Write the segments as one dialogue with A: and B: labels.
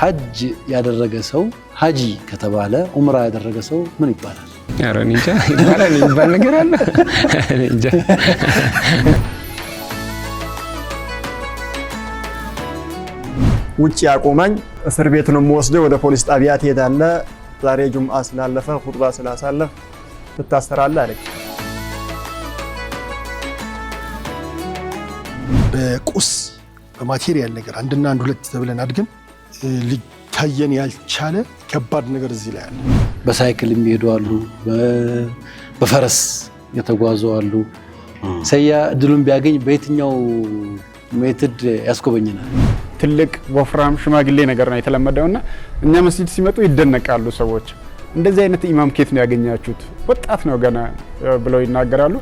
A: ሐጅ ያደረገ ሰው ሐጂ ከተባለ ዑምራ ያደረገ ሰው ምን ይባላል?
B: ኧረ እኔ እንጃ ይባላል የሚባል ነገር አለ እኔ እንጃ።
C: ውጪ ያቆመኝ እስር ቤት ነው የምወስደው፣ ወደ ፖሊስ ጣቢያ ትሄዳለህ፣ ዛሬ ጁምዓ ስላለፈ ኹጥባ ስላሳለፍ ትታሰራለህ አለኝ።
D: በቁስ በማቴሪያል ነገር አንድና አንድ ሁለት ተብለን አድገን ሊታየን ያልቻለ ከባድ ነገር እዚህ ላይ አለ።
A: በሳይክል የሚሄዱ አሉ፣ በፈረስ የተጓዙ አሉ። ሰያ እድሉን ቢያገኝ በየትኛው ሜትድ ያስጎበኘናል?
E: ትልቅ ወፍራም ሽማግሌ ነገር ነው የተለመደውና እኛ መስጂድ ሲመጡ ይደነቃሉ ሰዎች። እንደዚህ አይነት ኢማም ኬት ነው ያገኛችሁት? ወጣት ነው ገና ብለው ይናገራሉ።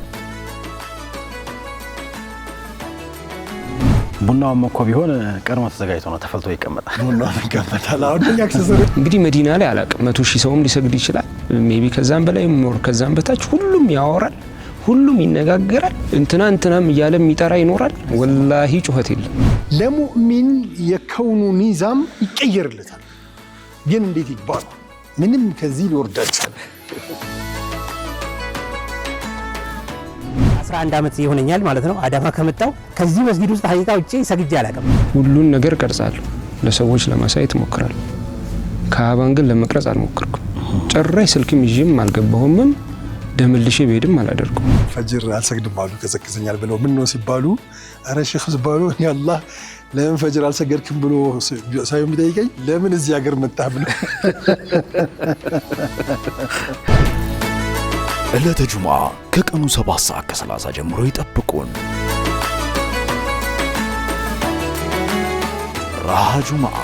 F: ቡናውም እኮ ቢሆን ቀድሞ ተዘጋጅቶ ነው ተፈልቶ ይቀመጣል።
D: ቡናው ይቀመጣል። አሁን ያክሰሰሩ
B: እንግዲህ መዲና ላይ አላቅም 100,000 ሰውም ሊሰግድ ይችላል። ሜቢ ከዛም በላይ ሞር ከዛም በታች ሁሉም ያወራል፣ ሁሉም ይነጋገራል። እንትናም እያለ የሚጠራ ይኖራል። ወላሂ ጩኸት የለም።
D: ለሙእሚን የከውኑ ኒዛም ይቀየርለታል። ግን እንዴት ይባል? ምንም ከዚህ ሊወርድ አልቻለም።
G: 11 ዓመት ይሆነኛል ማለት ነው አዳማ ከመጣው። ከዚህ መስጊድ ውስጥ ሀቂቃ ውጪ ሰግጄ አላውቅም።
B: ሁሉን ነገር ቀርጻለሁ፣ ለሰዎች ለማሳየት እሞክራለሁ። ካባን ግን ለመቅረጽ አልሞክርኩም። ጭራሽ ስልክም ይዤም አልገባሁምም፣ ደምልሼ ቤድም አላደርኩም።
D: ፈጅር አልሰግድም አሉ ከዘክዘኛል ብለው ምን ነው ሲባሉ፣ አረ ሼኽ ሲባሉ እኔ አላህ ለምን ፈጅር አልሰገድክም ብሎ ሳይሆን ቢጠይቀኝ ለምን እዚህ ሀገር መጣህ ብሎ።
H: ዕለተ ጁምዓ ከቀኑ 7:30 ጀምሮ ይጠብቁን። ራሃ ጁምዓ